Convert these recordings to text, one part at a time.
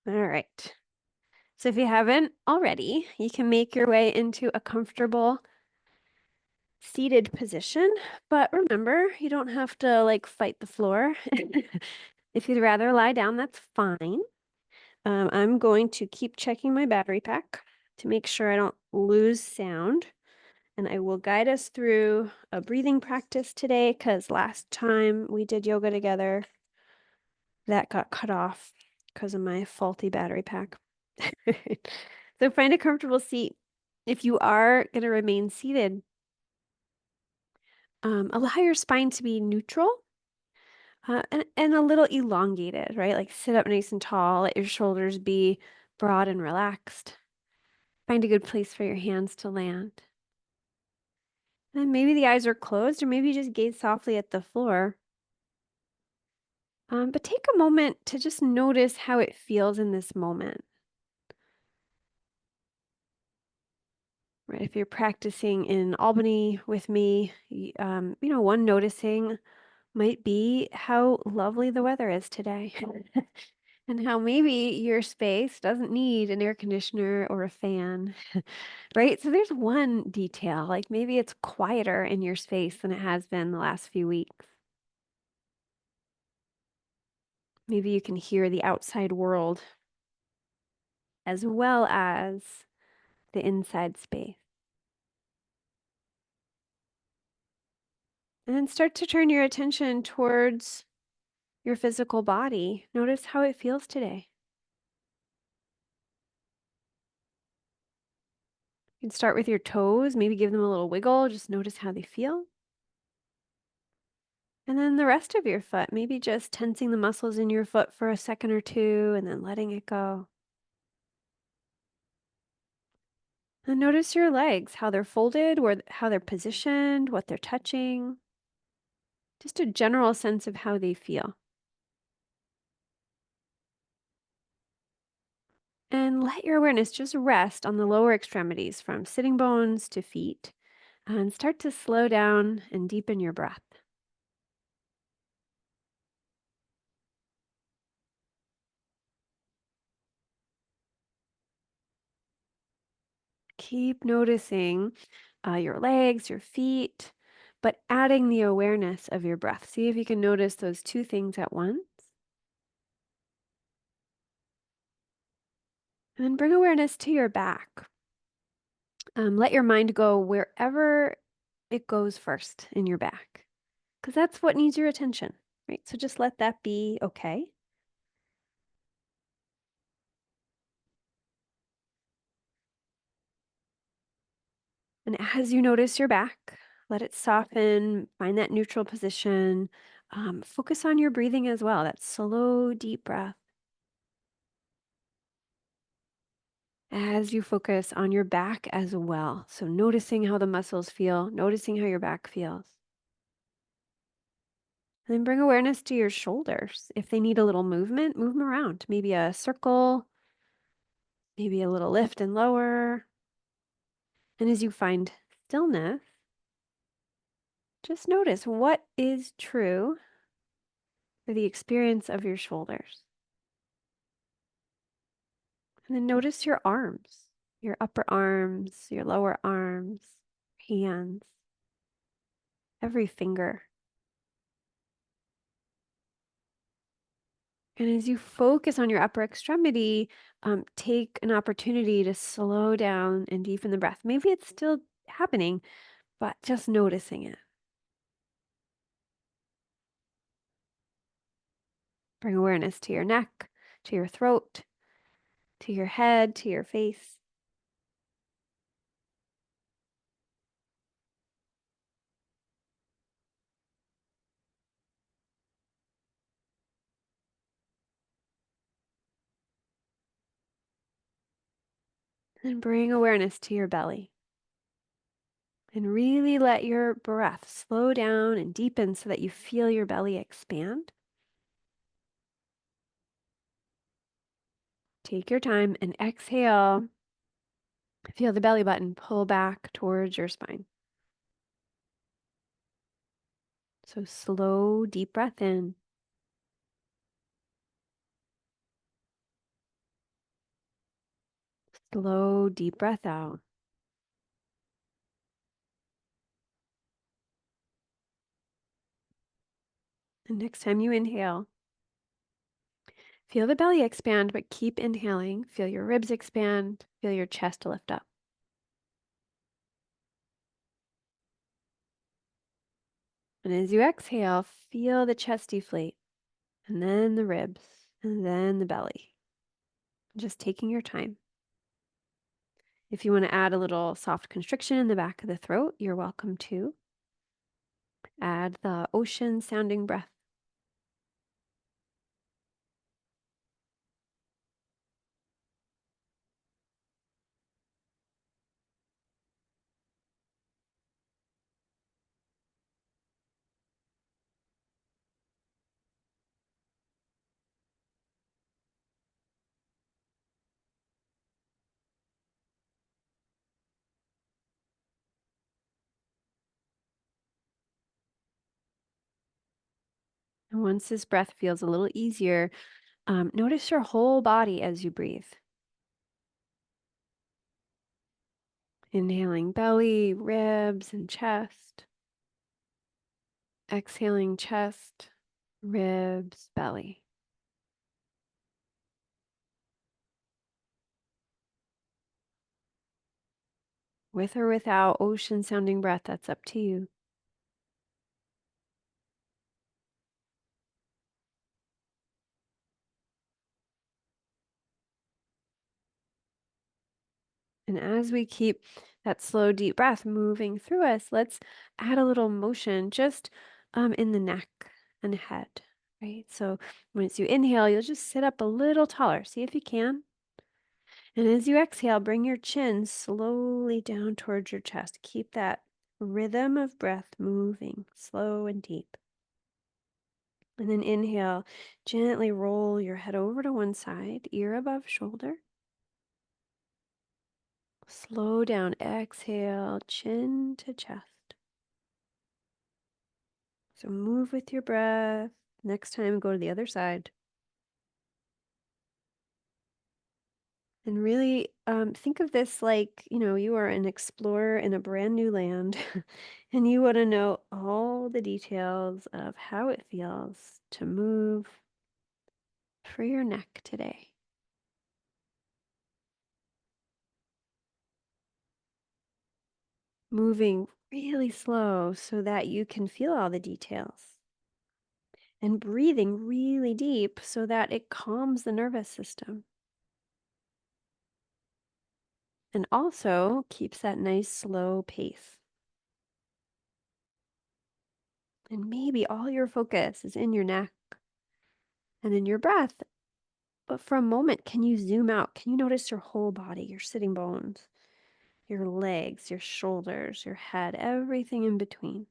All right. So if you haven't already, you can make your way into a comfortable seated position. But remember, you don't have to like fight the floor. If you'd rather lie down, that's fine. I'm going to keep checking my battery pack to make sure I don't lose sound. And I will guide us through a breathing practice today because last time we did yoga together, that got cut off because of my faulty battery pack. So find a comfortable seat. If you are going to remain seated, allow your spine to be neutral and a little elongated, right? Like sit up nice and tall, let your shoulders be broad and relaxed. Find a good place for your hands to land. And maybe the eyes are closed, or maybe you just gaze softly at the floor. But take a moment to just notice how it feels in this moment. Right? If you're practicing in Albany with me, one noticing might be how lovely the weather is today. And how maybe your space doesn't need an air conditioner or a fan, right? So there's one detail, like maybe it's quieter in your space than it has been the last few weeks. Maybe you can hear the outside world as well as the inside space. And then start to turn your attention towards your physical body. Notice how it feels today. You can start with your toes, maybe give them a little wiggle, just notice how they feel. And then the rest of your foot, maybe just tensing the muscles in your foot for a second or two and then letting it go. And notice your legs, how they're folded, or how they're positioned, what they're touching. Just a general sense of how they feel. And let your awareness just rest on the lower extremities from sitting bones to feet. And start to slow down and deepen your breath. Keep noticing your legs, your feet, but adding the awareness of your breath. See if you can notice those two things at once. And then bring awareness to your back. Let your mind go wherever it goes first in your back, because that's what needs your attention, right? So just let that be okay. And as you notice your back, let it soften, find that neutral position. Focus on your breathing as well, that slow, deep breath. As you focus on your back as well. So noticing how the muscles feel, noticing how your back feels. And then bring awareness to your shoulders. If they need a little movement, move them around. Maybe a circle, maybe a little lift and lower. And as you find stillness, just notice what is true for the experience of your shoulders. And then notice your arms, your upper arms, your lower arms, hands, every finger. And as you focus on your upper extremity, take an opportunity to slow down and deepen the breath. Maybe it's still happening, but just noticing it. Bring awareness to your neck, to your throat, to your head, to your face. And bring awareness to your belly. And really let your breath slow down and deepen so that you feel your belly expand. Take your time and exhale. Feel the belly button pull back towards your spine. So slow, deep breath in. Slow, deep breath out. And next time you inhale, feel the belly expand, but keep inhaling. Feel your ribs expand. Feel your chest lift up. And as you exhale, feel the chest deflate, and then the ribs, and then the belly. Just taking your time. If you want to add a little soft constriction in the back of the throat, you're welcome to. Add the ocean sounding breath. And once this breath feels a little easier, notice your whole body as you breathe. Inhaling belly, ribs, and chest. Exhaling chest, ribs, belly. With or without ocean sounding breath, that's up to you. And as we keep that slow, deep breath moving through us, let's add a little motion just in the neck and head, right? So once you inhale, you'll just sit up a little taller. See if you can. And as you exhale, bring your chin slowly down towards your chest. Keep that rhythm of breath moving, slow and deep. And then inhale, gently roll your head over to one side, ear above shoulder. Slow down, exhale, chin to chest. So move with your breath. Next time, go to the other side. And really think of this like, you are an explorer in a brand new land and you want to know all the details of how it feels to move for your neck today. Moving really slow so that you can feel all the details. And breathing really deep so that it calms the nervous system. And also keeps that nice slow pace. And maybe all your focus is in your neck and in your breath. But for a moment, can you zoom out? Can you notice your whole body, your sitting bones, your legs, your shoulders, your head, everything in between?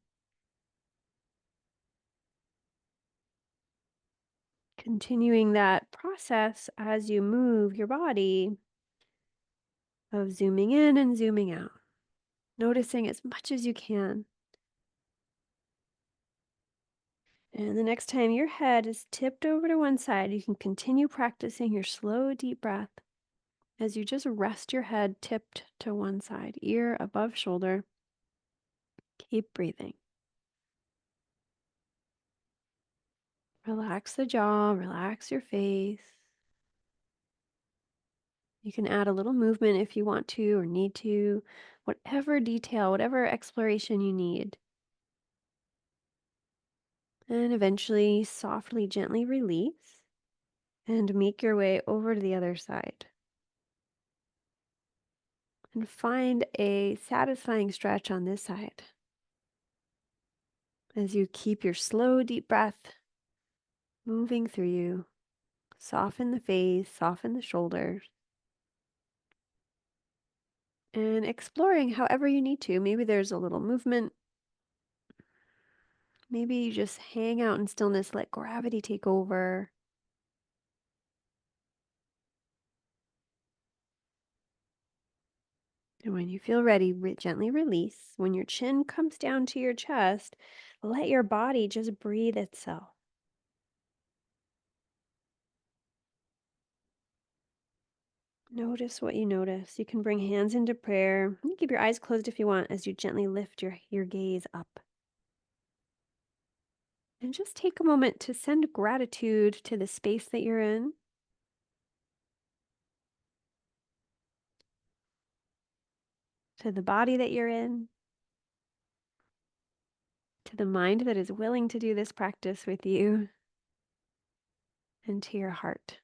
Continuing that process as you move your body of zooming in and zooming out, noticing as much as you can. And the next time your head is tipped over to one side, you can continue practicing your slow, deep breath as you just rest your head tipped to one side, ear above shoulder. Keep breathing. Relax the jaw, relax your face. You can add a little movement if you want to or need to, whatever detail, whatever exploration you need. And eventually, softly, gently release and make your way over to the other side. And find a satisfying stretch on this side as you keep your slow, deep breath moving through you. Soften the face, soften the shoulders. And exploring however you need to. Maybe there's a little movement. Maybe you just hang out in stillness, let gravity take over. And when you feel ready, gently release. When your chin comes down to your chest, let your body just breathe itself. Notice what you notice. You can bring hands into prayer. You can keep your eyes closed if you want as you gently lift your gaze up. And just take a moment to send gratitude to the space that you're in, to the body that you're in, to the mind that is willing to do this practice with you, and to your heart.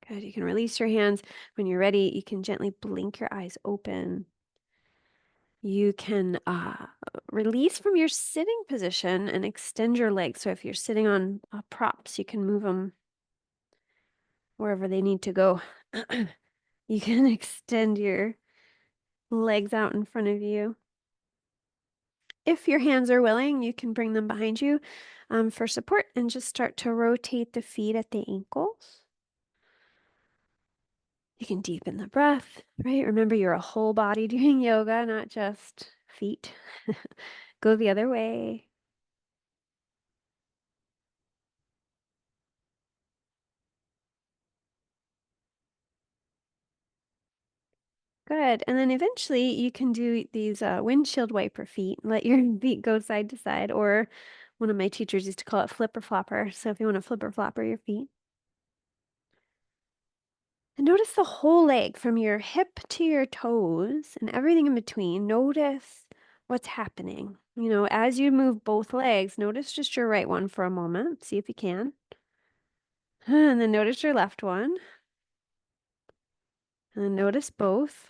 Good. You can release your hands. When you're ready, you can gently blink your eyes open. You can release from your sitting position and extend your legs. So if you're sitting on props, you can move them wherever they need to go. You can extend your legs out in front of you. If your hands are willing, you can bring them behind you for support and just start to rotate the feet at the ankles. You can deepen the breath, right? Remember, you're a whole body doing yoga, not just feet. Go the other way. Good. And then eventually you can do these windshield wiper feet. Let your feet go side to side, or one of my teachers used to call it flipper flopper. So if you want to flipper flopper your feet. And notice the whole leg from your hip to your toes and everything in between. Notice what's happening. As you move both legs, notice just your right one for a moment. See if you can. And then notice your left one. And then notice both.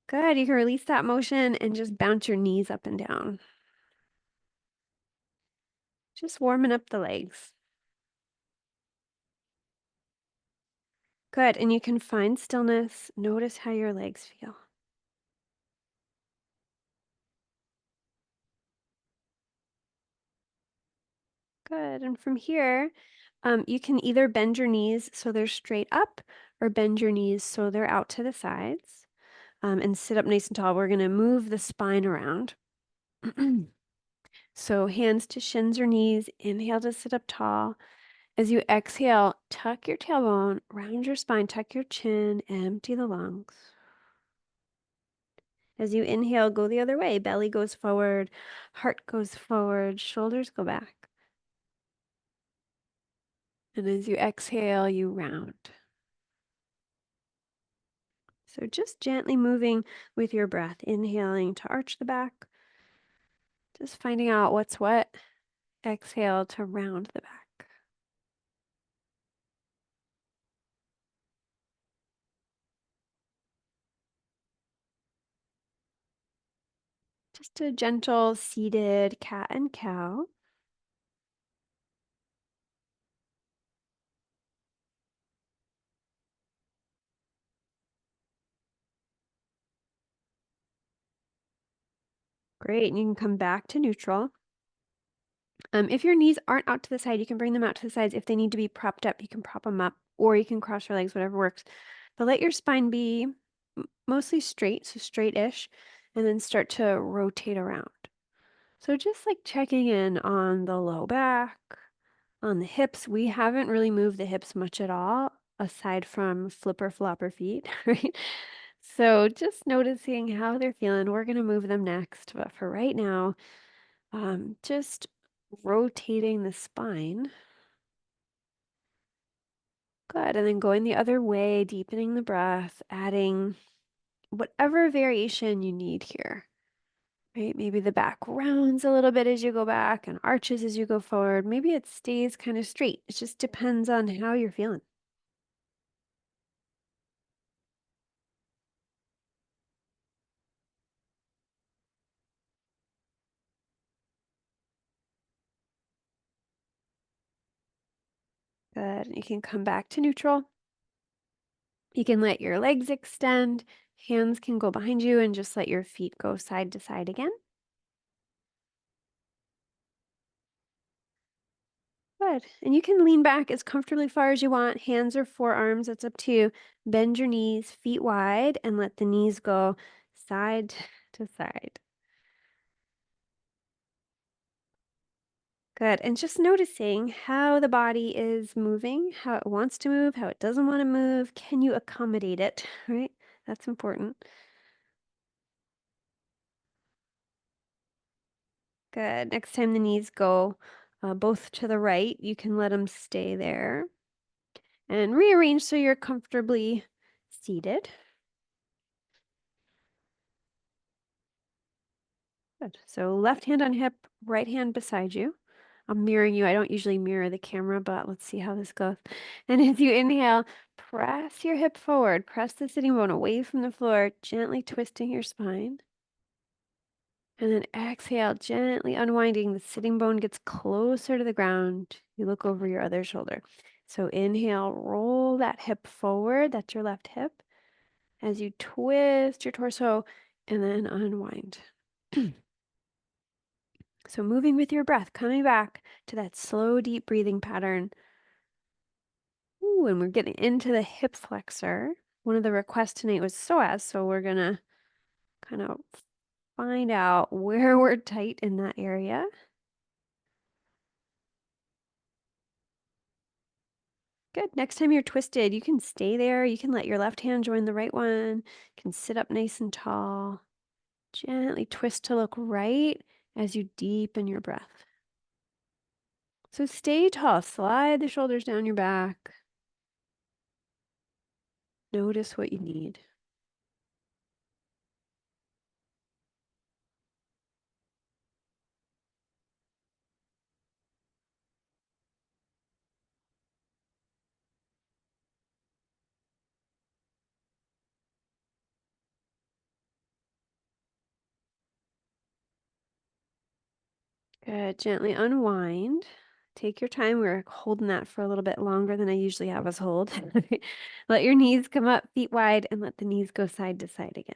Good. You can release that motion and just bounce your knees up and down. Just warming up the legs. Good. And you can find stillness. Notice how your legs feel. Good. And from here, you can either bend your knees so they're straight up or bend your knees so they're out to the sides, and sit up nice and tall. We're going to move the spine around. So hands to shins or knees. Inhale to sit up tall. As you exhale, tuck your tailbone, round your spine, tuck your chin, empty the lungs. As you inhale, go the other way. Belly goes forward, heart goes forward, shoulders go back. And as you exhale, you round. So just gently moving with your breath, inhaling to arch the back, just finding out what's what. Exhale to round the back. Just a gentle seated cat and cow. Great, and you can come back to neutral. If your knees aren't out to the side, you can bring them out to the sides. If they need to be propped up, you can prop them up, or you can cross your legs, whatever works. But let your spine be mostly straight, so straight-ish, and then start to rotate around. So just like checking in on the low back, on the hips. We haven't really moved the hips much at all, aside from flipper flopper feet, right? So just noticing how they're feeling. We're going to move them next, but for right now, just rotating the spine. Good. And then going the other way, deepening the breath, adding whatever variation you need here, right? Maybe the back rounds a little bit as you go back and arches as you go forward. Maybe it stays kind of straight. It just depends on how you're feeling. Good. You can come back to neutral. You can let your legs extend. Hands can go behind you and just let your feet go side to side again. Good. And you can lean back as comfortably far as you want. Hands or forearms, it's up to you. Bend your knees, feet wide, and let the knees go side to side. Good. And just noticing how the body is moving, how it wants to move, how it doesn't want to move. Can you accommodate it? Right? That's important. Good. Next time the knees go both to the right, you can let them stay there and rearrange so you're comfortably seated. Good. So left hand on hip, right hand beside you. I'm mirroring you. I don't usually mirror the camera, but let's see how this goes. And as you inhale, press your hip forward, press the sitting bone away from the floor, gently twisting your spine. And then exhale, gently unwinding. The sitting bone gets closer to the ground. You look over your other shoulder. So inhale, roll that hip forward. That's your left hip. As you twist your torso and then unwind. So moving with your breath, coming back to that slow, deep breathing pattern. Ooh, and we're getting into the hip flexor. One of the requests tonight was psoas, so we're gonna kind of find out where we're tight in that area. Good. Next time you're twisted, you can stay there. You can let your left hand join the right one. You can sit up nice and tall. Gently twist to look right as you deepen your breath. So stay tall. Slide the shoulders down your back. Notice what you need. Good. Gently unwind. Take your time. We're holding that for a little bit longer than I usually have us hold. Let your knees come up, feet wide, and let the knees go side to side again.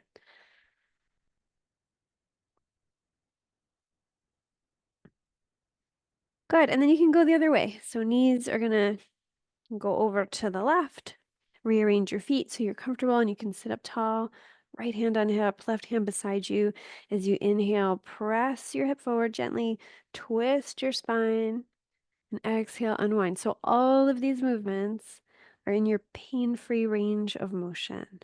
Good. And then you can go the other way. So knees are going to go over to the left. Rearrange your feet so you're comfortable and you can sit up tall. Right hand on hip, left hand beside you. As you inhale, press your hip forward gently, twist your spine, and exhale, unwind. So all of these movements are in your pain-free range of motion.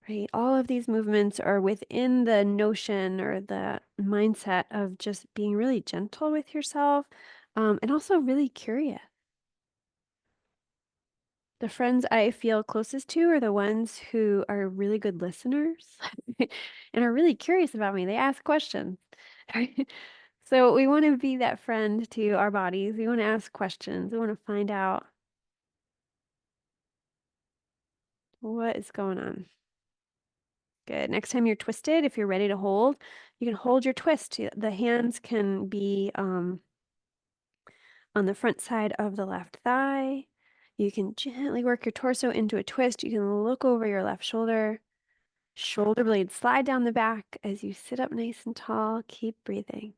Right? All of these movements are within the notion or the mindset of just being really gentle with yourself, and also really curious. The friends I feel closest to are the ones who are really good listeners and are really curious about me. They ask questions. Right? So we want to be that friend to our bodies. We want to ask questions. We want to find out what is going on. Good. Next time you're twisted, if you're ready to hold, you can hold your twist. The hands can be on the front side of the left thigh. You can gently work your torso into a twist. You can look over your left shoulder. Shoulder blades slide down the back as you sit up nice and tall. Keep breathing.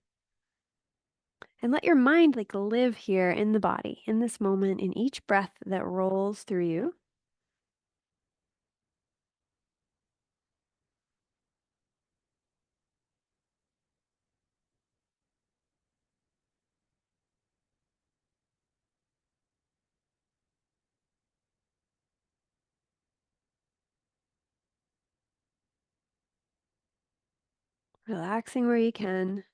And let your mind live here in the body, in this moment, in each breath that rolls through you. Relaxing where you can.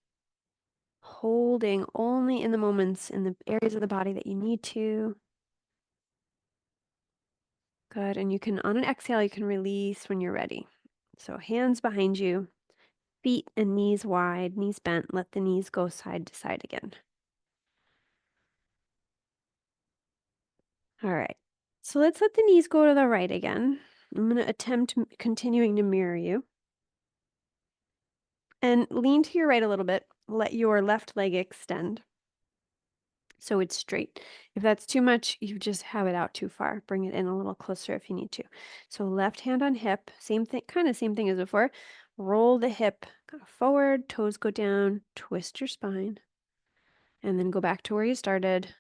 Holding only in the moments, in the areas of the body that you need to. Good. And you can, on an exhale, you can release when you're ready. So hands behind you, feet and knees wide, knees bent. Let the knees go side to side again. All right. So let's let the knees go to the right again. I'm going to attempt continuing to mirror you. And lean to your right a little bit. Let your left leg extend so it's straight. If that's too much, you just have it out too far. Bring it in a little closer if you need to. So left hand on hip, same thing, kind of same thing as before. Roll the hip forward, toes go down, twist your spine, and then go back to where you started.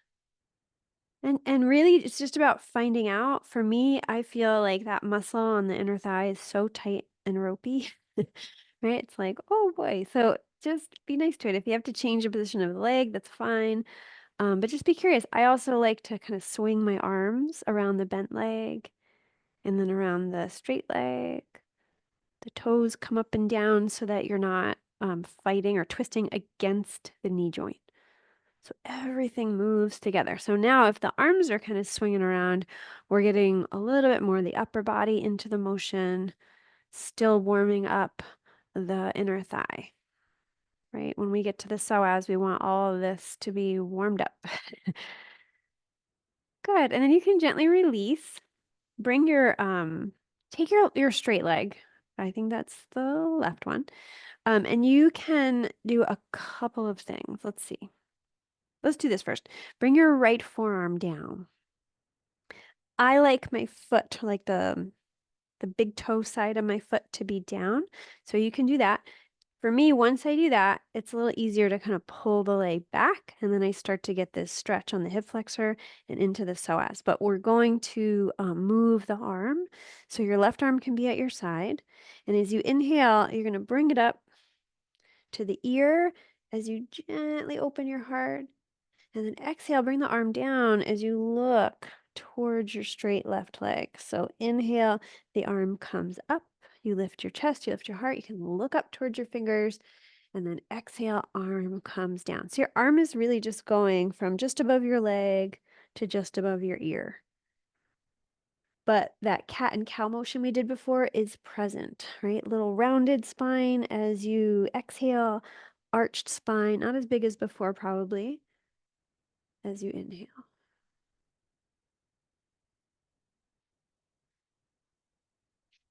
And really, it's just about finding out. For me, I feel like that muscle on the inner thigh is so tight and ropey, right? It's like, oh boy. So just be nice to it. If you have to change the position of the leg, that's fine. But just be curious. I also like to kind of swing my arms around the bent leg and then around the straight leg. The toes come up and down so that you're not fighting or twisting against the knee joint. So everything moves together. So now if the arms are kind of swinging around, we're getting a little bit more of the upper body into the motion, still warming up the inner thigh, right? When we get to the psoas, we want all of this to be warmed up. Good. And then you can gently release. Bring your take your straight leg. I think that's the left one. And you can do a couple of things. Let's see. Let's do this first. Bring your right forearm down. I like my foot, like the big toe side of my foot to be down. So you can do that. For me, once I do that, it's a little easier to kind of pull the leg back, and then I start to get this stretch on the hip flexor and into the psoas. But we're going to move the arm. So your left arm can be at your side. And as you inhale, you're going to bring it up to the ear as you gently open your heart. And then exhale, bring the arm down as you look towards your straight left leg. So inhale, the arm comes up. You lift your chest, you lift your heart. You can look up towards your fingers. And then exhale, arm comes down. So your arm is really just going from just above your leg to just above your ear. But that cat and cow motion we did before is present, right? Little rounded spine as you exhale, arched spine, not as big as before probably, as you inhale.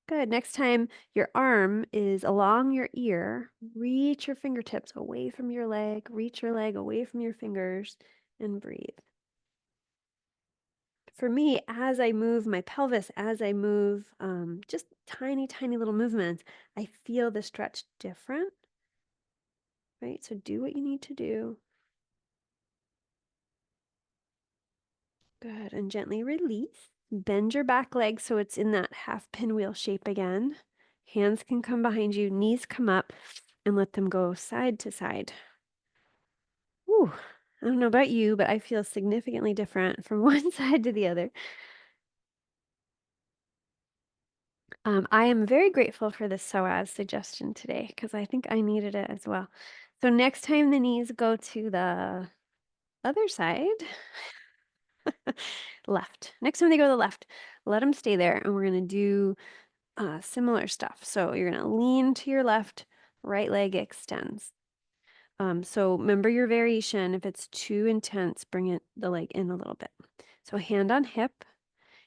Good. Next time your arm is along your ear, reach your fingertips away from your leg, reach your leg away from your fingers, and breathe. For me, as I move my pelvis, as I move just tiny, tiny little movements, I feel the stretch different, right? So do what you need to do. Good. And gently release. Bend your back leg so it's in that half pinwheel shape again. Hands can come behind you, knees come up, and let them go side to side. Ooh, I don't know about you, but I feel significantly different from one side to the other. I am very grateful for this psoas suggestion today because I think I needed it as well. So next time the knees go to the other side, left. Next time they go to the left, let them stay there, and we're going to do similar stuff. So you're going to lean to your left, right leg extends. So remember your variation. If it's too intense, bring the leg in a little bit. So hand on hip.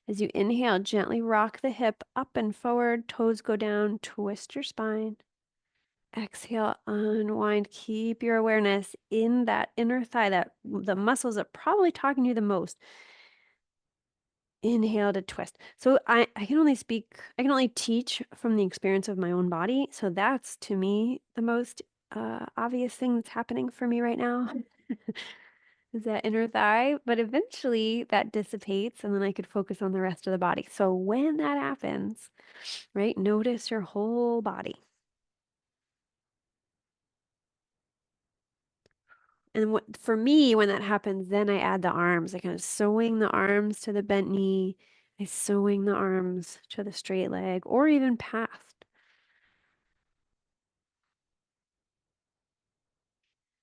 As you inhale, gently rock the hip up and forward, toes go down, twist your spine. Exhale, unwind. Keep your awareness in that inner thigh, that the muscles that are probably talking to you the most. Inhale to twist. So I can only teach from the experience of my own body. So that's to me the most obvious thing that's happening for me right now. Is that inner thigh, but eventually that dissipates and then I could focus on the rest of the body. So when that happens, right, notice your whole body. And what for me, when that happens, then I add the arms. I kind of swing the arms to the bent knee. I swing the arms to the straight leg or even past.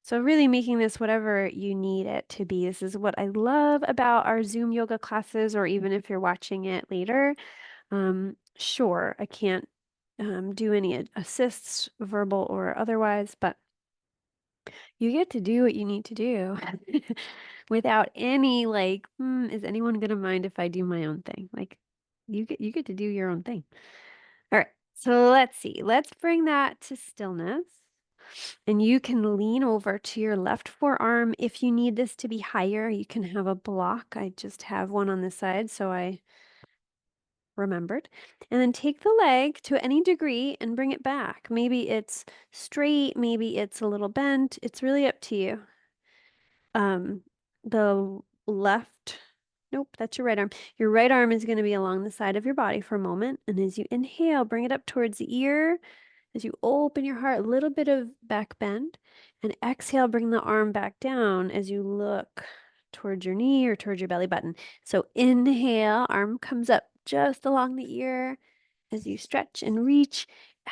So really making this whatever you need it to be. This is what I love about our Zoom yoga classes, or even if you're watching it later. Sure, I can't do any assists, verbal or otherwise, but you get to do what you need to do without any like, is anyone gonna mind if I do my own thing? Like you get to do your own thing. All right, so let's see. Let's bring that to stillness. And you can lean over to your left forearm. If you need this to be higher, you can have a block. I just have one on this side, so I remembered. And then take the leg to any degree and bring it back. Maybe it's straight, maybe it's a little bent. It's really up to you. The left, nope, that's your right arm. Your right arm is going to be along the side of your body for a moment. And as you inhale, bring it up towards the ear. As you open your heart, a little bit of back bend, and exhale, bring the arm back down as you look towards your knee or towards your belly button. So inhale, arm comes up just along the ear as you stretch and reach.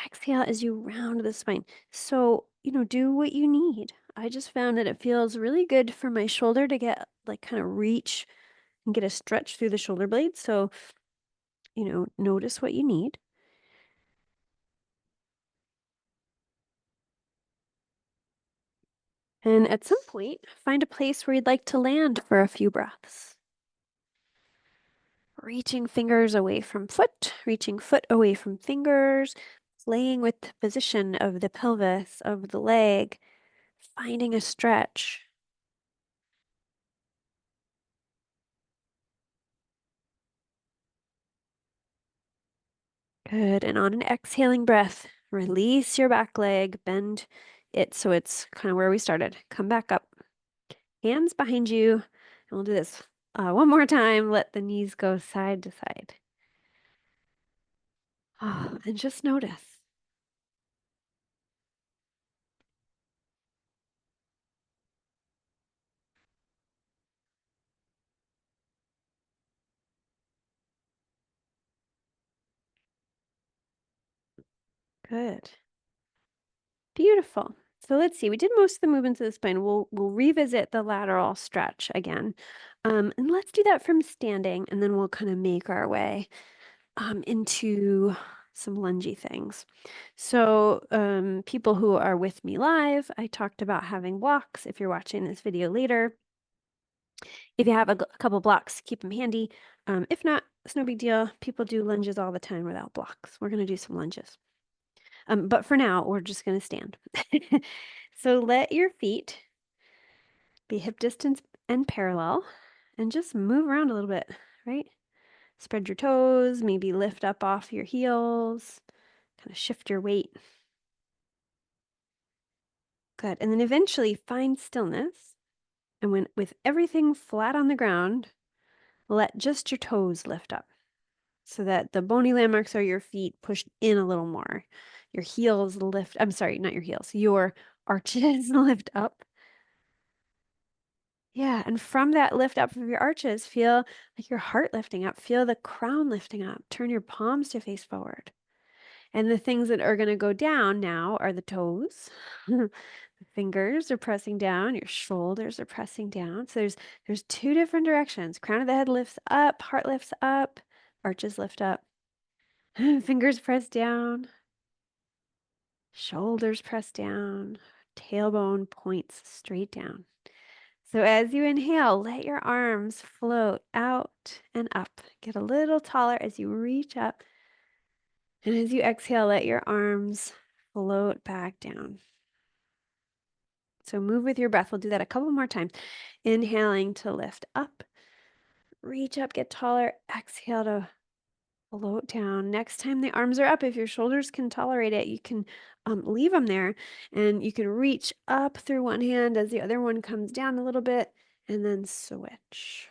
Exhale as you round the spine. So, do what you need. I just found that it feels really good for my shoulder to get like kind of reach and get a stretch through the shoulder blades. So, notice what you need. And at some point, find a place where you'd like to land for a few breaths. Reaching fingers away from foot, reaching foot away from fingers, playing with the position of the pelvis, of the leg, finding a stretch. Good. And on an exhaling breath, release your back leg, bend it so it's kind of where we started. Come back up. Hands behind you. And we'll do this one more time. Let the knees go side to side. And just notice. Good. Beautiful. So let's see. We did most of the movements of the spine. We'll revisit the lateral stretch again. And let's do that from standing, and then we'll kind of make our way into some lungy things. So people who are with me live, I talked about having blocks. If you're watching this video later, if you have a couple blocks, keep them handy. If not, it's no big deal. People do lunges all the time without blocks. We're going to do some lunges. But for now, we're just going to stand. So let your feet be hip distance and parallel, and just move around a little bit, right? Spread your toes, maybe lift up off your heels, kind of shift your weight. Good. And then eventually find stillness. And with everything flat on the ground, let just your toes lift up so that the bony landmarks are your feet pushed in a little more. Your heels lift, I'm sorry, not your heels, your arches lift up. Yeah, and from that lift up of your arches, feel like your heart lifting up. Feel the crown lifting up. Turn your palms to face forward. And the things that are going to go down now are the toes. The fingers are pressing down. Your shoulders are pressing down. So there's two different directions. Crown of the head lifts up. Heart lifts up. Arches lift up. Fingers press down. Shoulders press down. Tailbone points straight down. So as you inhale, let your arms float out and up. Get a little taller as you reach up. And as you exhale, let your arms float back down. So move with your breath. We'll do that a couple more times. Inhaling to lift up. Reach up, get taller. Exhale to float down. Next time the arms are up, if your shoulders can tolerate it, you can leave them there. And you can reach up through one hand as the other one comes down a little bit. And then switch.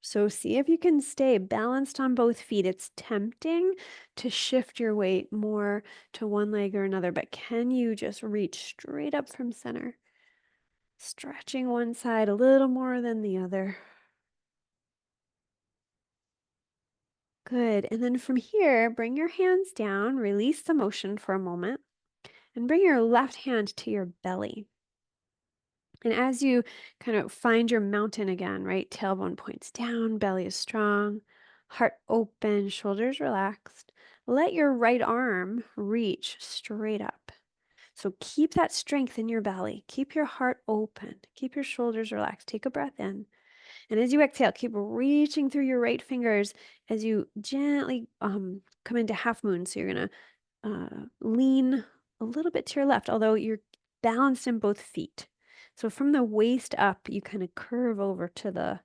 So see if you can stay balanced on both feet. It's tempting to shift your weight more to one leg or another, but can you just reach straight up from center? Stretching one side a little more than the other. Good. And then from here, bring your hands down, release the motion for a moment, and bring your left hand to your belly. And as you kind of find your mountain again, right? Tailbone points down, belly is strong, heart open, shoulders relaxed. Let your right arm reach straight up. So keep that strength in your belly. Keep your heart open. Keep your shoulders relaxed. Take a breath in. And as you exhale, keep reaching through your right fingers as you gently come into half moon. So you're going to lean a little bit to your left, although you're balanced in both feet. So from the waist up, you kind of curve over to the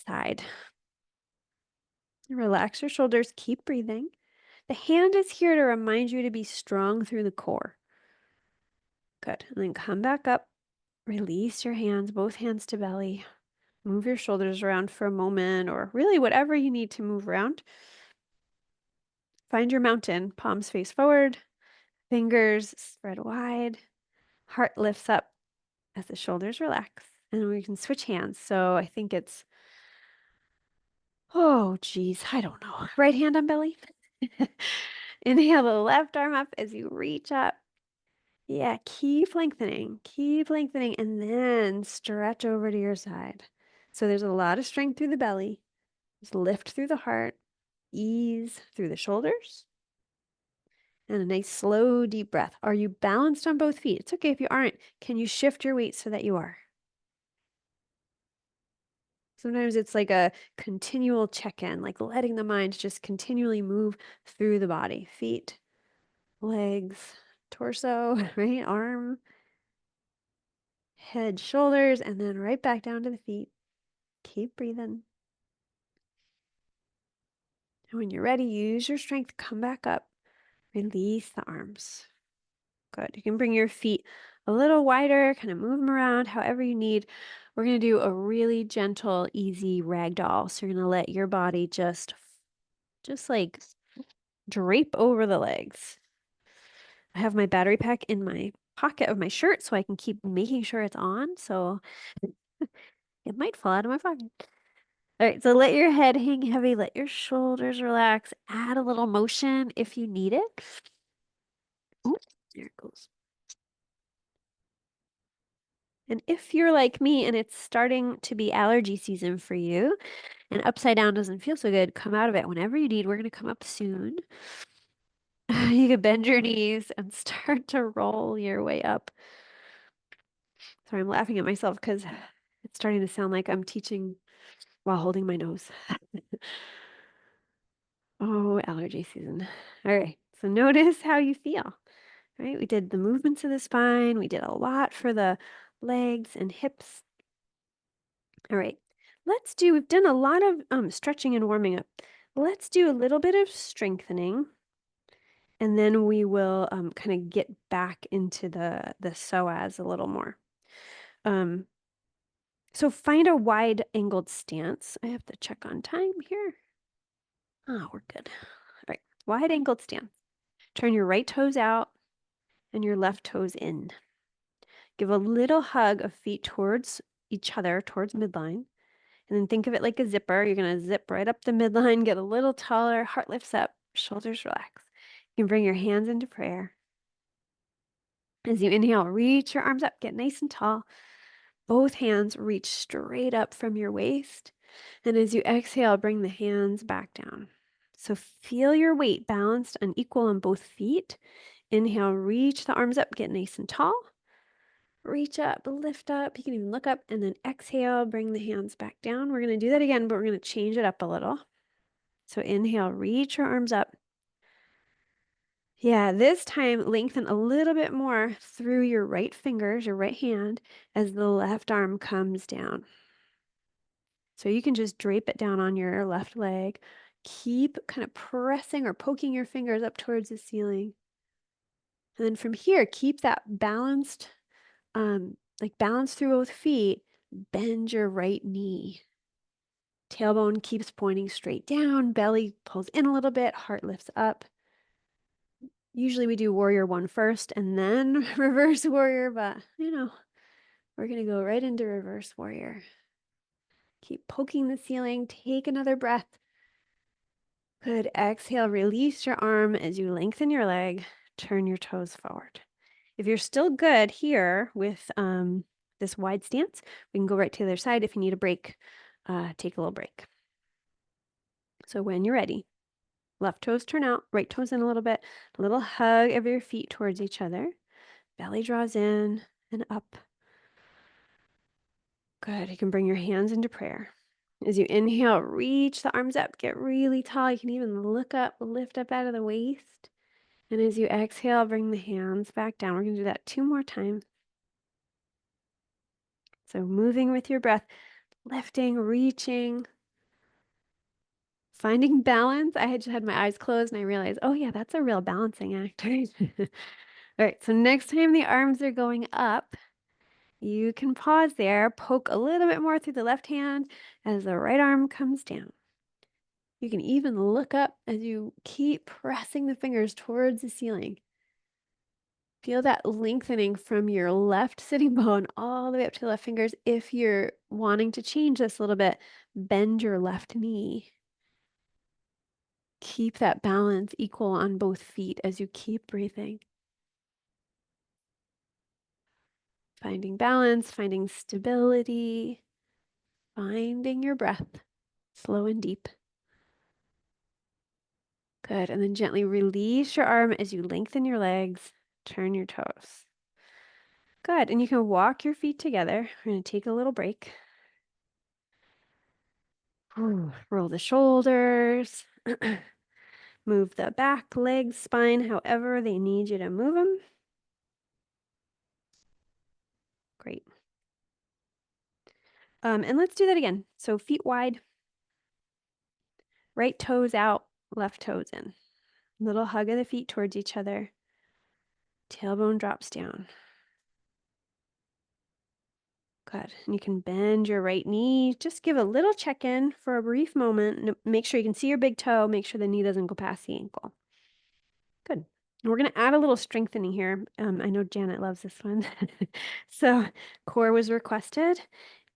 side. Relax your shoulders. Keep breathing. The hand is here to remind you to be strong through the core. Good. And then come back up. Release your hands, both hands to belly. Move your shoulders around for a moment, or really whatever you need to move around. Find your mountain. Palms face forward. Fingers spread wide. Heart lifts up as the shoulders relax. And we can switch hands. So I think it's, oh, geez, I don't know. Right hand on belly. Inhale the left arm up as you reach up. Yeah, keep lengthening, and then stretch over to your side. So there's a lot of strength through the belly. Just lift through the heart, ease through the shoulders, and a nice slow, deep breath. Are you balanced on both feet? It's okay if you aren't. Can you shift your weight so that you are? Sometimes it's like a continual check-in, like letting the mind just continually move through the body. Feet, legs, torso, right? Arm, head, shoulders, and then right back down to the feet. Keep breathing. And when you're ready, use your strength, come back up, release the arms. Good. You can bring your feet a little wider, kind of move them around however you need. We're going to do a really gentle, easy ragdoll. So you're going to let your body just like drape over the legs. I have my battery pack in my pocket of my shirt so I can keep making sure it's on. So it might fall out of my pocket. All right, so let your head hang heavy, let your shoulders relax, add a little motion if you need it. Ooh, there it goes. And if you're like me and it's starting to be allergy season for you and upside down doesn't feel so good, come out of it whenever you need. We're going to come up soon. You can bend your knees and start to roll your way up. Sorry, I'm laughing at myself because it's starting to sound like I'm teaching while holding my nose. Oh, allergy season. All right, so notice how you feel. Right? We did the movements of the spine. We did a lot for the legs and hips. All right, we've done a lot of stretching and warming up. Let's do a little bit of strengthening, and then we will kind of get back into the psoas a little more. So find a wide angled stance. I have to check on time here. Oh, we're good. All right, wide angled stance. Turn your right toes out and your left toes in. Give a little hug of feet towards each other, towards midline. And then think of it like a zipper. You're going to zip right up the midline, get a little taller, heart lifts up, shoulders relax. You can bring your hands into prayer. As you inhale, reach your arms up, get nice and tall. Both hands reach straight up from your waist. And as you exhale, bring the hands back down. So feel your weight balanced and equal on both feet. Inhale, reach the arms up, get nice and tall. Reach up, lift up. You can even look up and then exhale, bring the hands back down. We're going to do that again, but we're going to change it up a little. So inhale, reach your arms up. Yeah, this time lengthen a little bit more through your right fingers, your right hand, as the left arm comes down. So you can just drape it down on your left leg. Keep kind of pressing or poking your fingers up towards the ceiling. And then from here, keep that balanced, like balance through both feet. Bend your right knee. Tailbone keeps pointing straight down. Belly pulls in a little bit. Heart lifts up. Usually we do warrior one first and then reverse warrior, but we're going to go right into reverse warrior. Keep poking the ceiling. Take another breath. Good. Exhale, release your arm as you lengthen your leg. Turn your toes forward. If you're still good here with this wide stance, we can go right to the other side. If you need a break, take a little break. So when you're ready, left toes turn out, right toes in a little bit. A little hug of your feet towards each other. Belly draws in and up. Good. You can bring your hands into prayer. As you inhale, reach the arms up, get really tall. You can even look up, lift up out of the waist. And as you exhale, bring the hands back down. We're going to do that 2 more times. So moving with your breath, lifting, reaching, finding balance. I had just had my eyes closed and I realized, oh yeah, that's a real balancing act. All right, so next time the arms are going up, you can pause there, poke a little bit more through the left hand as the right arm comes down. You can even look up as you keep pressing the fingers towards the ceiling. Feel that lengthening from your left sitting bone all the way up to the left fingers. If you're wanting to change this a little bit, bend your left knee. Keep that balance equal on both feet as you keep breathing. Finding balance, finding stability, finding your breath, slow and deep. Good. And then gently release your arm as you lengthen your legs, turn your toes. Good. And you can walk your feet together. We're going to take a little break. Roll the shoulders. Move the back, legs, spine, however they need you to move them. Great. And let's do that again. So feet wide, right toes out, left toes in. Little hug of the feet towards each other. Tailbone drops down. Good. And you can bend your right knee. Just give a little check-in for a brief moment. Make sure you can see your big toe. Make sure the knee doesn't go past the ankle. Good. And we're going to add a little strengthening here. I know Janet loves this one. So core was requested,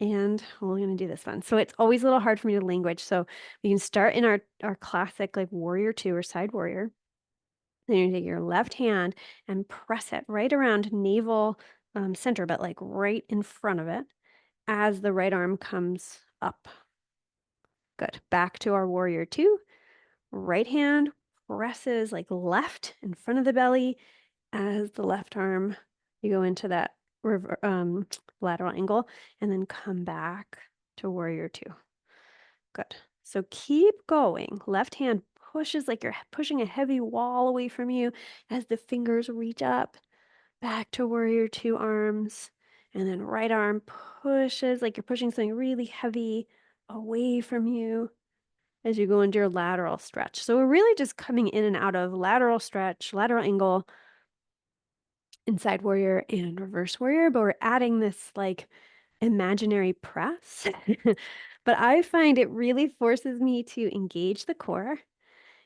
and we're going to do this one. So it's always a little hard for me to language. So we can start in our classic like warrior two or side warrior. Then you take your left hand and press it right around navel center, but like right in front of it as the right arm comes up. Good. Back to our warrior two. Right hand presses like left in front of the belly as the left arm, you go into that lateral angle and then come back to warrior two. Good. So keep going. Left hand pushes like you're pushing a heavy wall away from you as the fingers reach up back to warrior two arms. And then right arm pushes like you're pushing something really heavy away from you as you go into your lateral stretch. So we're really just coming in and out of lateral stretch, lateral angle, inside warrior and reverse warrior, but we're adding this like imaginary press. But I find it really forces me to engage the core.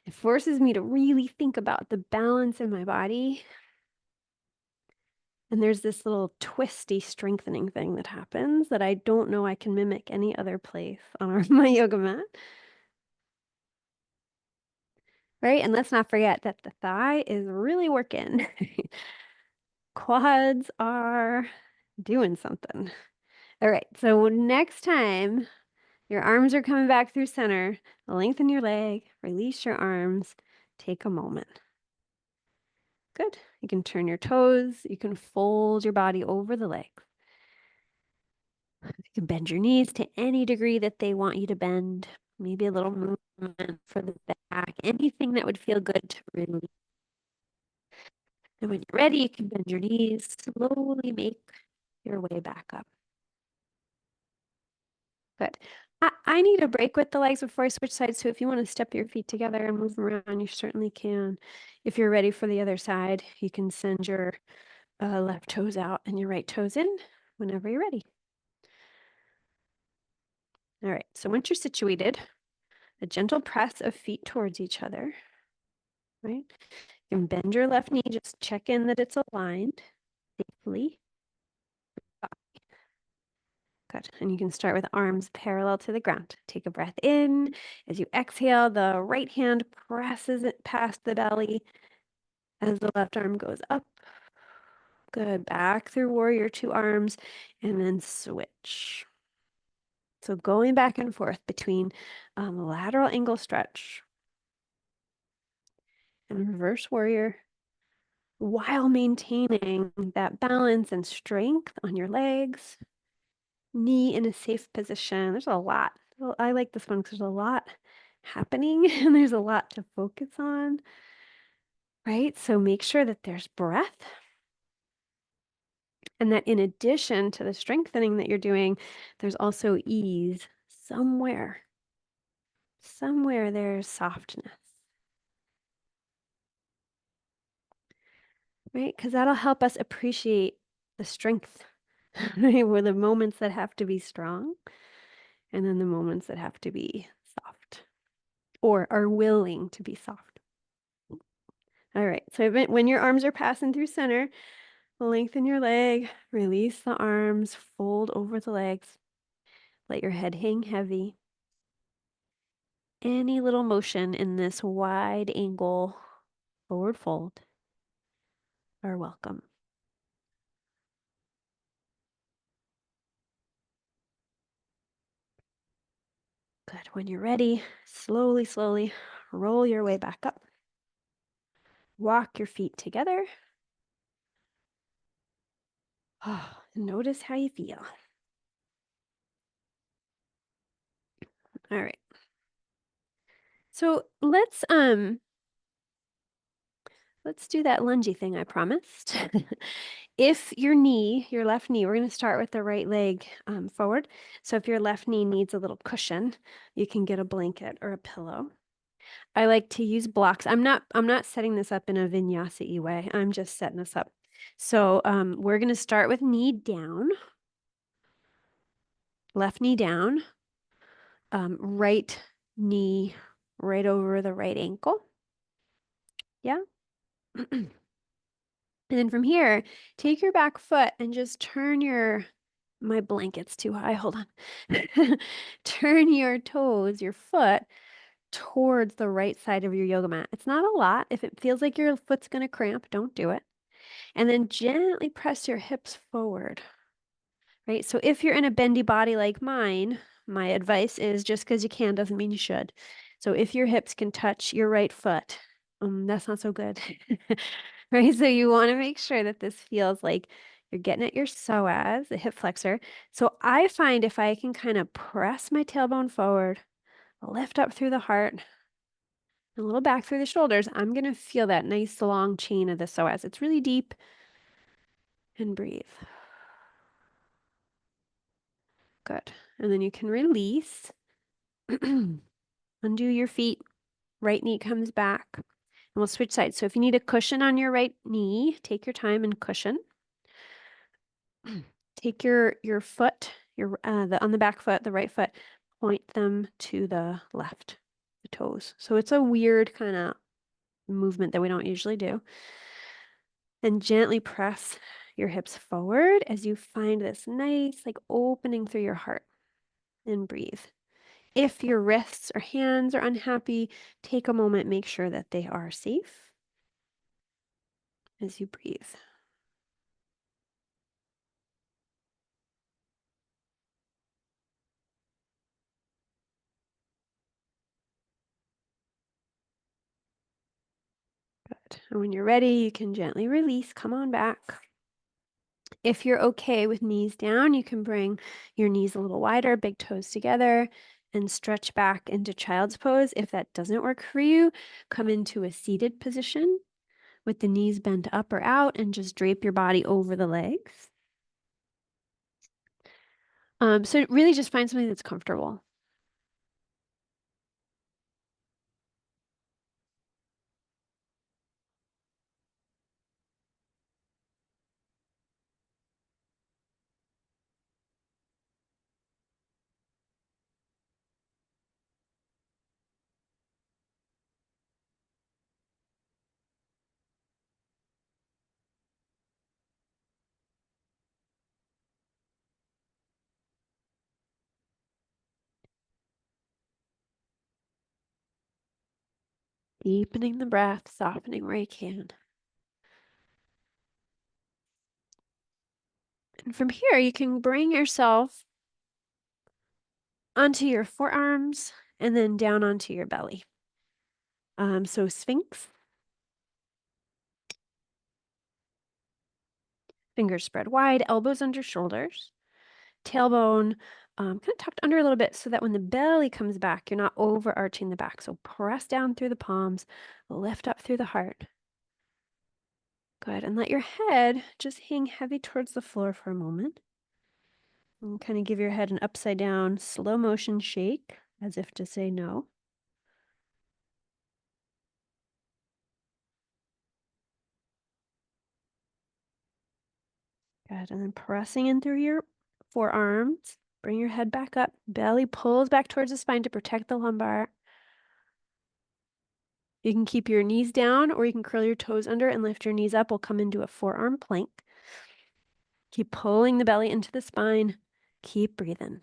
It forces me to really think about the balance in my body. And there's this little twisty strengthening thing that happens that I don't know I can mimic any other place on my yoga mat. Right? And let's not forget that the thigh is really working. Quads are doing something. All right, so next time your arms are coming back through center, lengthen your leg, release your arms, take a moment. Good. You can turn your toes, you can fold your body over the legs. You can bend your knees to any degree that they want you to bend. Maybe a little movement for the back, anything that would feel good to release. And when you're ready, you can bend your knees, slowly make your way back up. Good. I need a break with the legs before I switch sides, so if you want to step your feet together and move around, you certainly can. If you're ready for the other side, you can send your left toes out and your right toes in whenever you're ready. All right, so once you're situated, a gentle press of feet towards each other, right? You can bend your left knee, just check in that it's aligned safely. Good. And you can start with arms parallel to the ground. Take a breath in. As you exhale, the right hand presses it past the belly as the left arm goes up. Good. Back through warrior two arms and then switch. So going back and forth between lateral angle stretch and reverse warrior while maintaining that balance and strength on your legs. Knee in a safe position. There's a lot. Well, I like this one because there's a lot happening and there's a lot to focus on, right? So make sure that there's breath and that in addition to the strengthening that you're doing, there's also ease somewhere. Somewhere there's softness, right? Because that'll help us appreciate the strength, right? Where the moments that have to be strong and then the moments that have to be soft or are willing to be soft. All right. So when your arms are passing through center, lengthen your leg, release the arms, fold over the legs. Let your head hang heavy. Any little motion in this wide angle forward fold are welcome. Good. When you're ready, slowly, slowly roll your way back up. Walk your feet together. Oh, notice how you feel. All right. So let's do that lungy thing I promised. If your knee, your left knee, we're going to start with the right leg forward. So if your left knee needs a little cushion, you can get a blanket or a pillow. I like to use blocks. I'm not setting this up in a vinyasa-y way. I'm just setting this up. So we're going to start with knee down, left knee down, right knee right over the right ankle. Yeah. And then from here, take your back foot and just turn my blanket's too high. Hold on. Turn your toes, your foot towards the right side of your yoga mat. It's not a lot. If it feels like your foot's going to cramp, don't do it. And then gently press your hips forward. Right? So if you're in a bendy body like mine, my advice is just because you can doesn't mean you should. So if your hips can touch your right foot, that's not so good. Right? So you want to make sure that this feels like you're getting at your psoas, the hip flexor. So I find if I can kind of press my tailbone forward, lift up through the heart, a little back through the shoulders, I'm going to feel that nice long chain of the psoas. It's really deep. And breathe. Good. And then you can release. Undo your feet. Right knee comes back. And we'll switch sides. So if you need a cushion on your right knee, take your time and cushion. Take your foot, on the back foot, the right foot, point them to the left, the toes. So it's a weird kind of movement that we don't usually do. And gently press your hips forward as you find this nice like opening through your heart. And breathe. If your wrists or hands are unhappy, take a moment, make sure that they are safe as you breathe. Good. And when you're ready, you can gently release. Come on back. If you're okay with knees down, you can bring your knees a little wider, big toes together, and stretch back into child's pose. If that doesn't work for you, come into a seated position with the knees bent up or out and just drape your body over the legs. So really just find something that's comfortable. Deepening the breath, softening where you can. And from here, you can bring yourself onto your forearms and then down onto your belly. So Sphinx, fingers spread wide, elbows under shoulders, tailbone kind of tucked under a little bit so that when the belly comes back, you're not overarching the back. So press down through the palms, lift up through the heart. Good. And let your head just hang heavy towards the floor for a moment. And kind of give your head an upside down, slow motion shake as if to say no. Good. And then pressing in through your forearms. Bring your head back up. Belly pulls back towards the spine to protect the lumbar. You can keep your knees down or you can curl your toes under and lift your knees up. We'll come into a forearm plank. Keep pulling the belly into the spine. Keep breathing.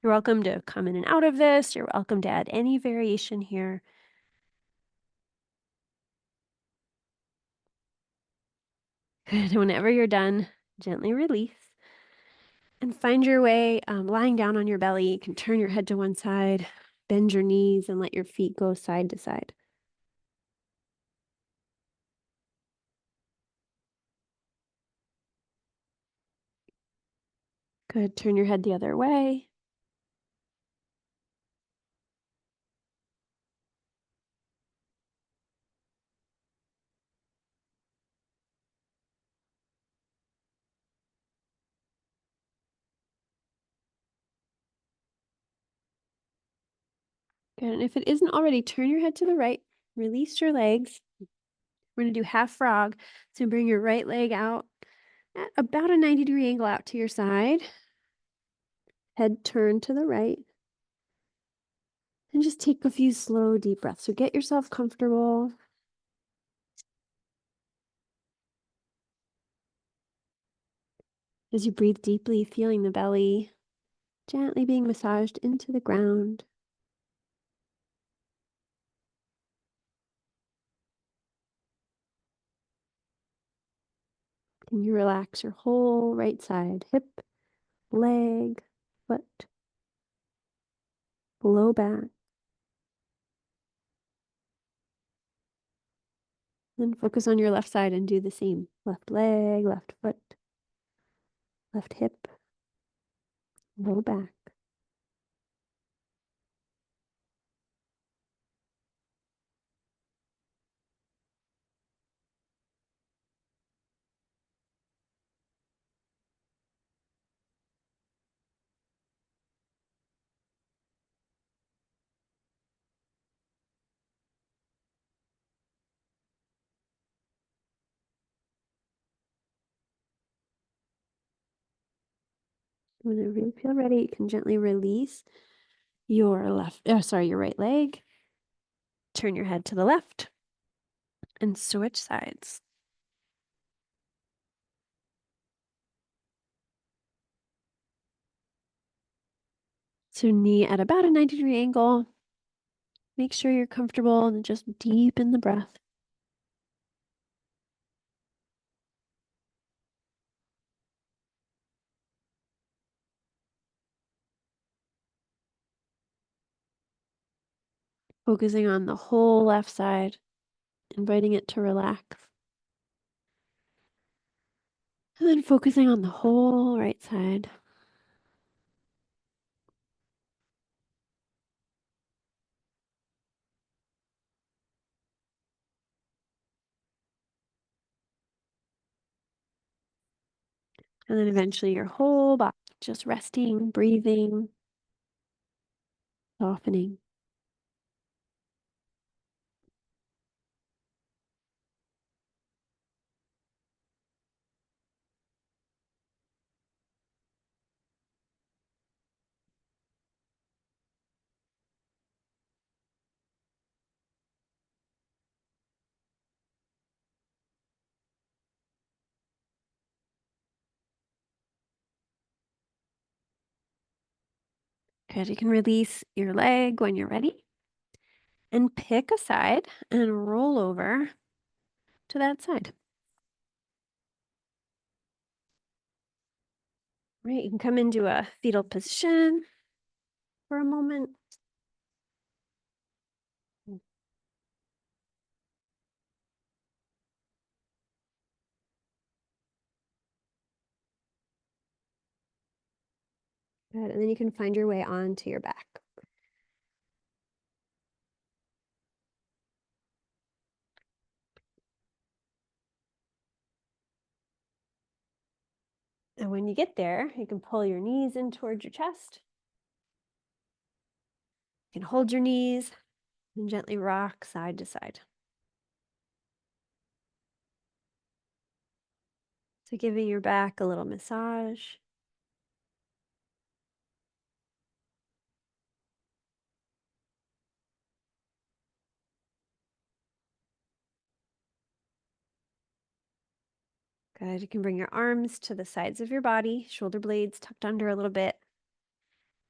You're welcome to come in and out of this. You're welcome to add any variation here. Good. Whenever you're done, gently release and find your way lying down on your belly. You can turn your head to one side, bend your knees, and let your feet go side to side. Good. Turn your head the other way. Good. And if it isn't already, turn your head to the right. Release your legs. We're going to do half frog. So bring your right leg out at about a 90-degree angle out to your side. Head turned to the right. And just take a few slow, deep breaths. So get yourself comfortable. As you breathe deeply, feeling the belly gently being massaged into the ground. Can you relax your whole right side, hip, leg, foot, low back. Then focus on your left side and do the same. Left leg, left foot, left hip, low back. Whenever you feel ready, you can gently release your your right leg. Turn your head to the left and switch sides. So knee at about a 90-degree angle. Make sure you're comfortable and just deepen the breath. Focusing on the whole left side, inviting it to relax. And then focusing on the whole right side. And then eventually your whole body just resting, breathing, softening. Good. You can release your leg when you're ready and pick a side and roll over to that side. Right. You can come into a fetal position for a moment. Good. And then you can find your way onto your back. And when you get there, you can pull your knees in towards your chest. You can hold your knees and gently rock side to side. So giving your back a little massage. Good. You can bring your arms to the sides of your body, shoulder blades tucked under a little bit.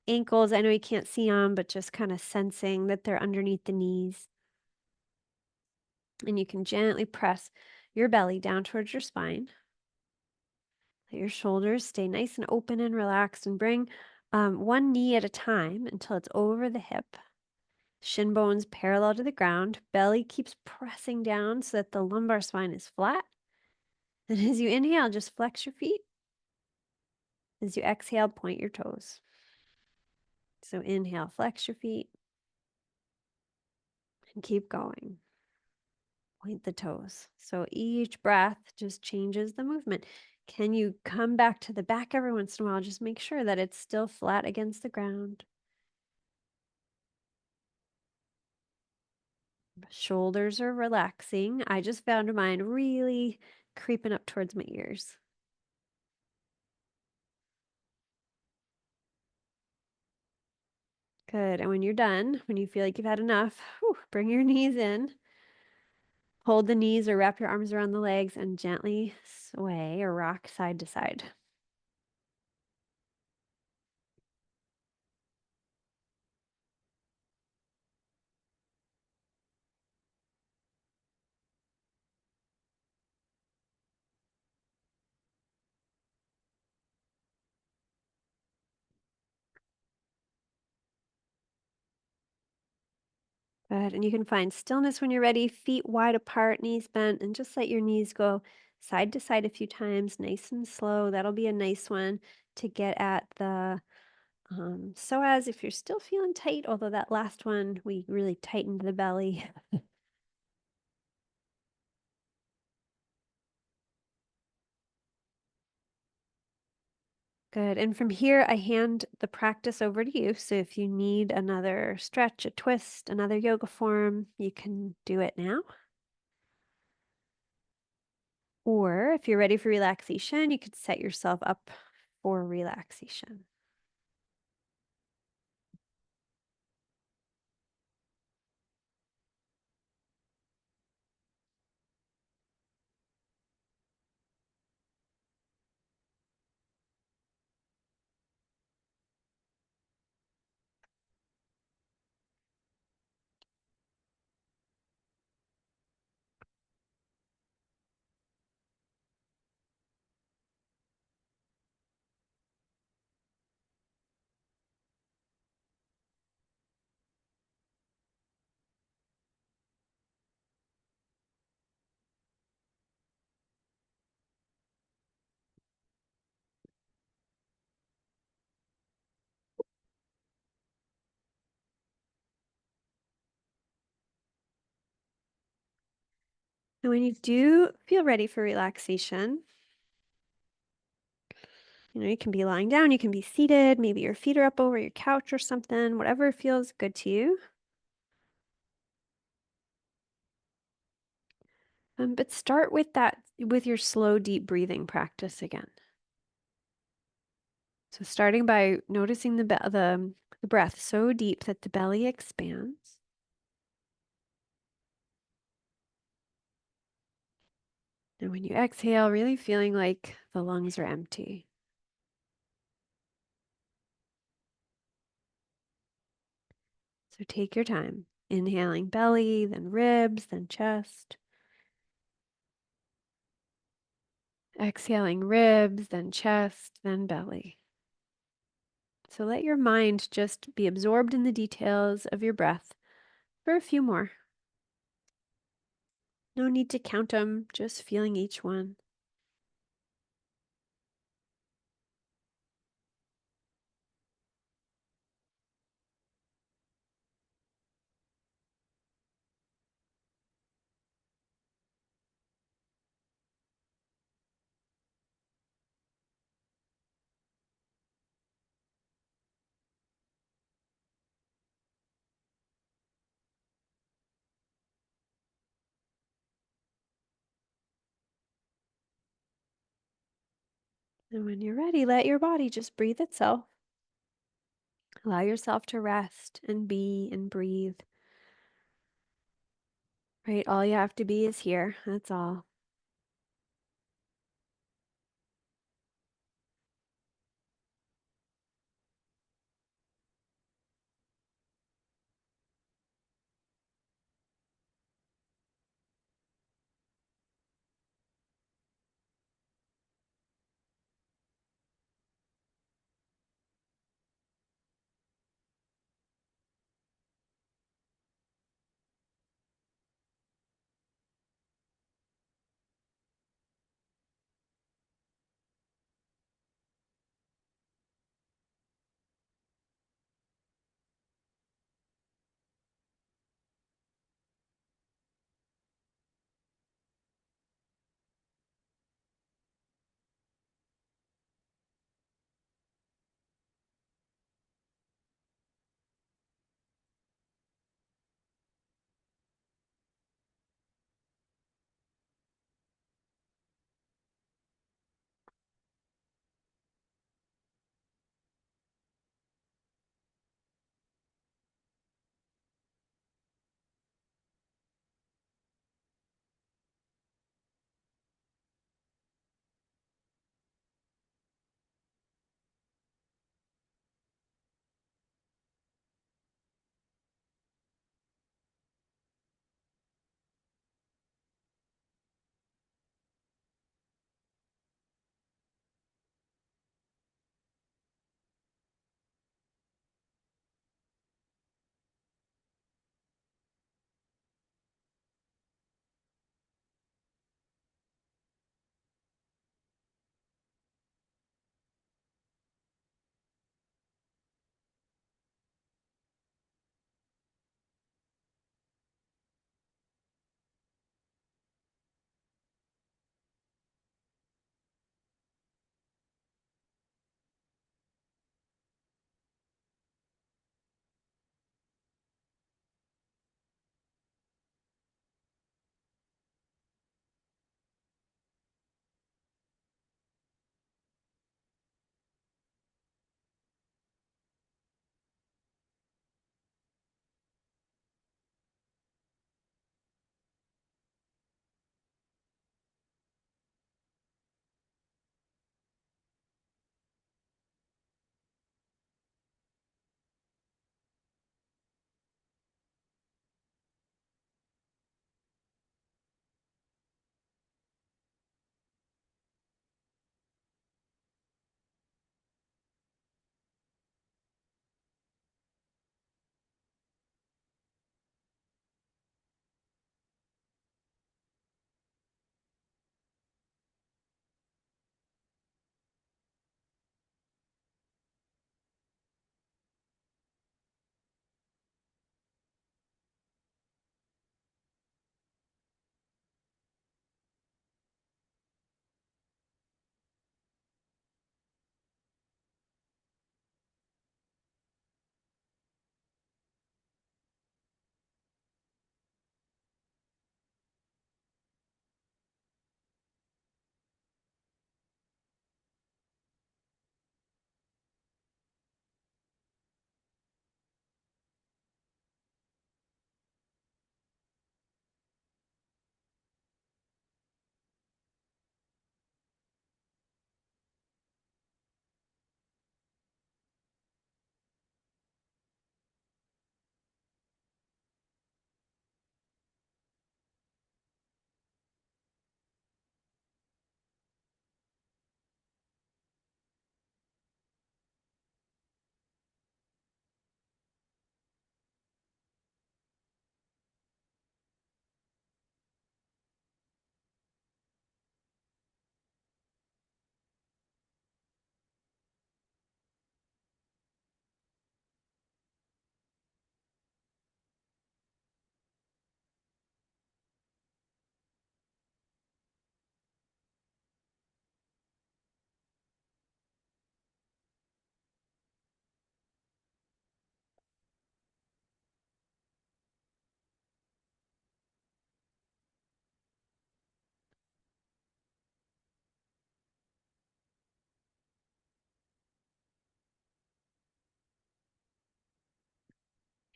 Ankles, I know you can't see them, but just kind of sensing that they're underneath the knees. And you can gently press your belly down towards your spine. Let your shoulders stay nice and open and relaxed, and bring one knee at a time until it's over the hip. Shin bones parallel to the ground. Belly keeps pressing down so that the lumbar spine is flat. And as you inhale, just flex your feet. As you exhale, point your toes. So inhale, flex your feet, and keep going. Point the toes. So each breath just changes the movement. Can you come back to the back every once in a while? Just make sure that it's still flat against the ground. Shoulders are relaxing. I just found mine really creeping up towards my ears. Good. And when you're done, when you feel like you've had enough, bring your knees in. Hold the knees or wrap your arms around the legs and gently sway or rock side to side. Good. And you can find stillness when you're ready, feet wide apart, knees bent, and just let your knees go side to side a few times, nice and slow. That'll be a nice one to get at the psoas if you're still feeling tight, although that last one, we really tightened the belly. Good. And from here, I hand the practice over to you. So if you need another stretch, a twist, another yoga form, you can do it now. Or if you're ready for relaxation, you could set yourself up for relaxation. And when you do feel ready for relaxation, you can be lying down, you can be seated, maybe your feet are up over your couch or something, whatever feels good to you. But start with your slow, deep breathing practice again. So starting by noticing the breath so deep that the belly expands. And when you exhale, really feeling like the lungs are empty. So take your time, inhaling belly, then ribs, then chest. Exhaling ribs, then chest, then belly. So let your mind just be absorbed in the details of your breath for a few more. No need to count them, just feeling each one. And when you're ready, let your body just breathe itself. Allow yourself to rest and be and breathe. Right? All you have to be is here. That's all.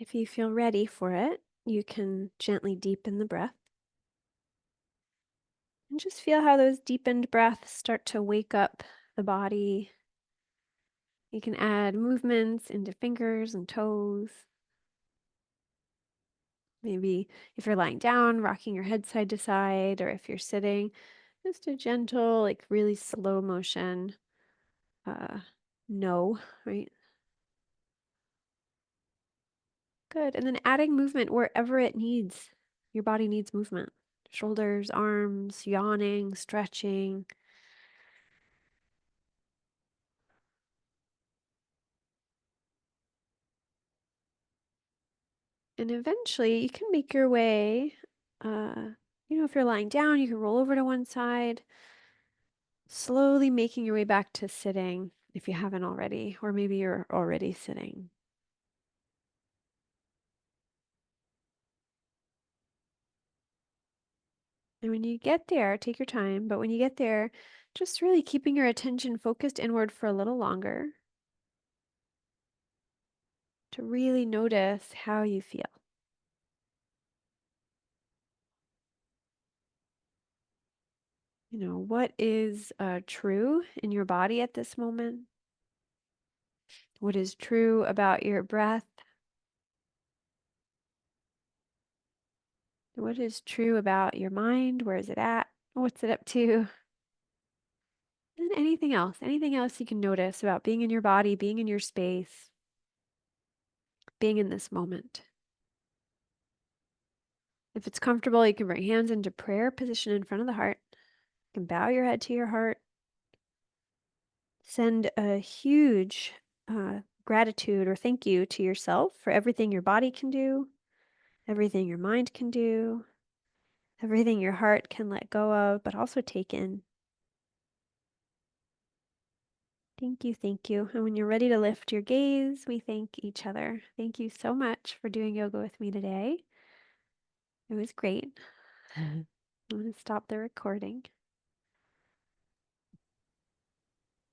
If you feel ready for it, you can gently deepen the breath. And just feel how those deepened breaths start to wake up the body. You can add movements into fingers and toes. Maybe if you're lying down, rocking your head side to side, or if you're sitting, just a gentle, like really slow motion. Uh, no, right? Good. And then adding movement wherever it needs. Your body needs movement. Shoulders, arms, yawning, stretching. And eventually you can make your way, if you're lying down, you can roll over to one side, slowly making your way back to sitting if you haven't already, or maybe you're already sitting. And when you get there, take your time, but when you get there, just really keeping your attention focused inward for a little longer to really notice how you feel. What is true in your body at this moment? What is true about your breath? What is true about your mind? Where is it at? What's it up to? And anything else you can notice about being in your body, being in your space, being in this moment. If it's comfortable, you can bring hands into prayer position in front of the heart. You can bow your head to your heart. Send a huge gratitude or thank you to yourself for everything your body can do, everything your mind can do, everything your heart can let go of, but also take in. Thank you, thank you. And when you're ready to lift your gaze, we thank each other. Thank you so much for doing yoga with me today. It was great. I'm going to stop the recording.